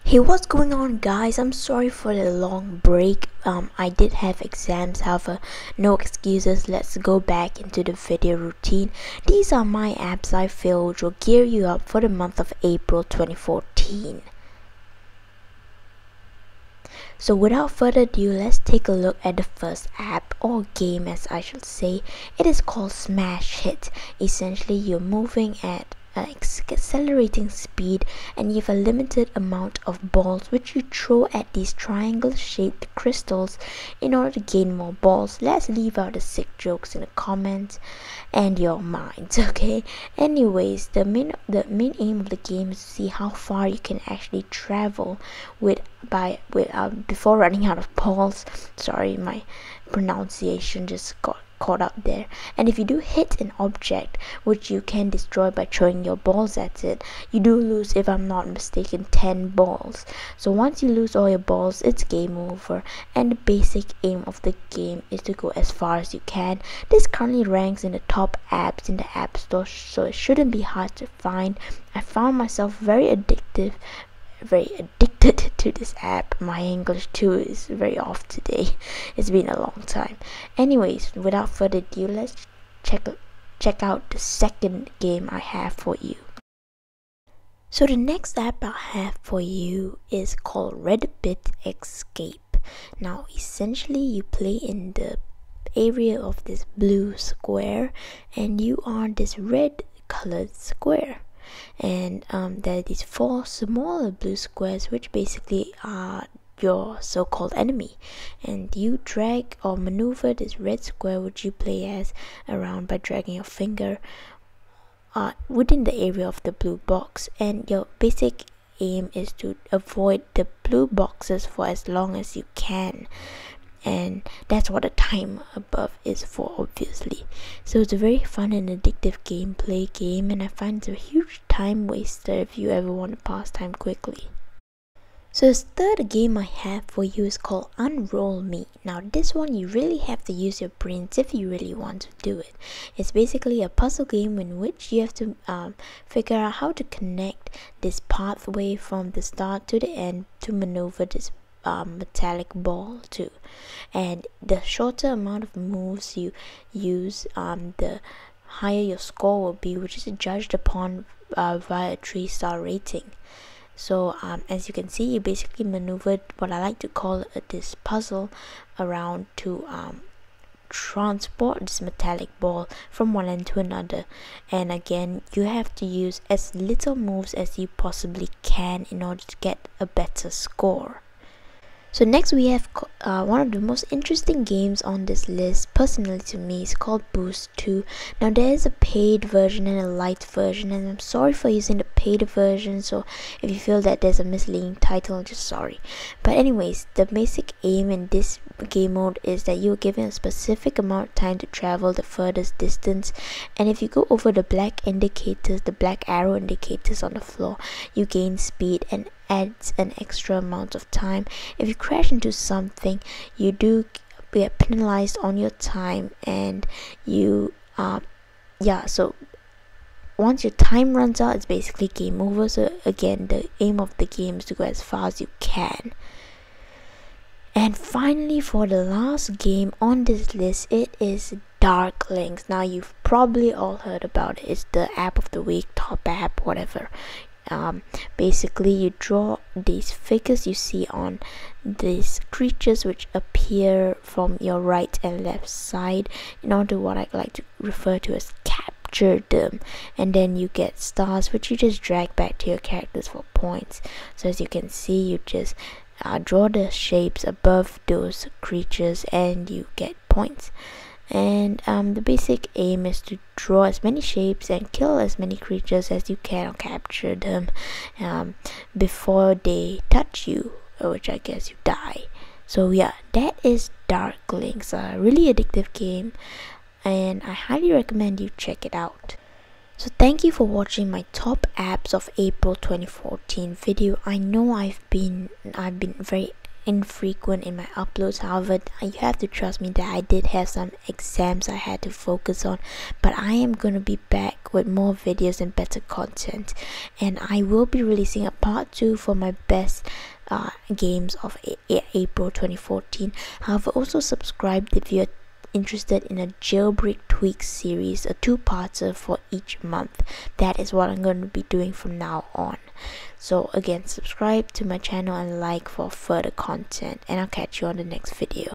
Hey, what's going on, guys? I'm sorry for the long break. I did have exams, however, no excuses. Let's go back into the video routine. These are my apps I feel which will gear you up for the month of April 2014. So without further ado, let's take a look at the first app, or game as I should say. It is called Smash Hit. Essentially, you're moving at accelerating speed and you have a limited amount of balls which you throw at these triangle shaped crystals in order to gain more balls. Let's leave out the sick jokes in the comments and your minds, okay? Anyways, the main aim of the game is to see how far you can actually travel before running out of balls. Sorry, my pronunciation just got caught up there. And if you do hit an object which you can destroy by throwing your balls at it, you do lose, if I'm not mistaken, 10 balls. So once you lose all your balls, it's game over, and the basic aim of the game is to go as far as you can. This currently ranks in the top apps in the App Store, so it shouldn't be hard to find. I found myself very addicted to this app. My English too is very off today. It's been a long time. Anyways, without further ado, let's check out the second game I have for you. So the next app I have for you is called Red Bit Escape. Now essentially you play in the area of this blue square and you are this red colored square. And there are these 4 smaller blue squares which basically are your so-called enemy, and you drag or maneuver this red square which you play as around by dragging your finger within the area of the blue box, and your basic aim is to avoid the blue boxes for as long as you can. And that's what the time above is for, obviously. So it's a very fun and addictive gameplay game, and I find it's a huge time waster if you ever want to pass time quickly. So the third game I have for you is called Unroll Me. Now this one you really have to use your brains if you really want to do it. It's basically a puzzle game in which you have to figure out how to connect this pathway from the start to the end to maneuver this metallic ball too, and the shorter amount of moves you use, the higher your score will be, which is judged upon via a 3-star rating. So as you can see, you basically maneuvered what I like to call this puzzle around to transport this metallic ball from one end to another, and again you have to use as little moves as you possibly can in order to get a better score. So next we have one of the most interesting games on this list, personally to me, is called Boost 2. Now there is a paid version and a light version, and I'm sorry for using the paid version, so if you feel that there's a misleading title, I'm just sorry. But anyways, the basic aim in this game mode is that you're given a specific amount of time to travel the furthest distance, and if you go over the black indicators, the black arrow indicators on the floor, you gain speed and adds an extra amount of time. If you crash into something, you do get penalized on your time, and you so once your time runs out, it's basically game over. So again, the aim of the game is to go as far as you can. And finally, for the last game on this list, it is Darklings. Now you've probably all heard about it. It's the app of the week, top app, whatever. Basically you draw these figures you see on these creatures which appear from your right and left side in order to what I like to refer to as capture them, and then you get stars which you just drag back to your characters for points. So as you can see, you just draw the shapes above those creatures and you get points. And the basic aim is to draw as many shapes and kill as many creatures as you can, or capture them before they touch you, which I guess you die. So yeah, that is Darklings, a really addictive game, and I highly recommend you check it out. So thank you for watching my top apps of April 2014 video. I know I've been very infrequent in my uploads. However, you have to trust me that I did have some exams I had to focus on, but I am gonna be back with more videos and better content, and I will be releasing a part 2 for my best games of April 2014. However, also subscribe if you're interested in a jailbreak tweaks series, a 2-parter for each month. That is what I'm going to be doing from now on. So again, subscribe to my channel and like for further content, and I'll catch you on the next video.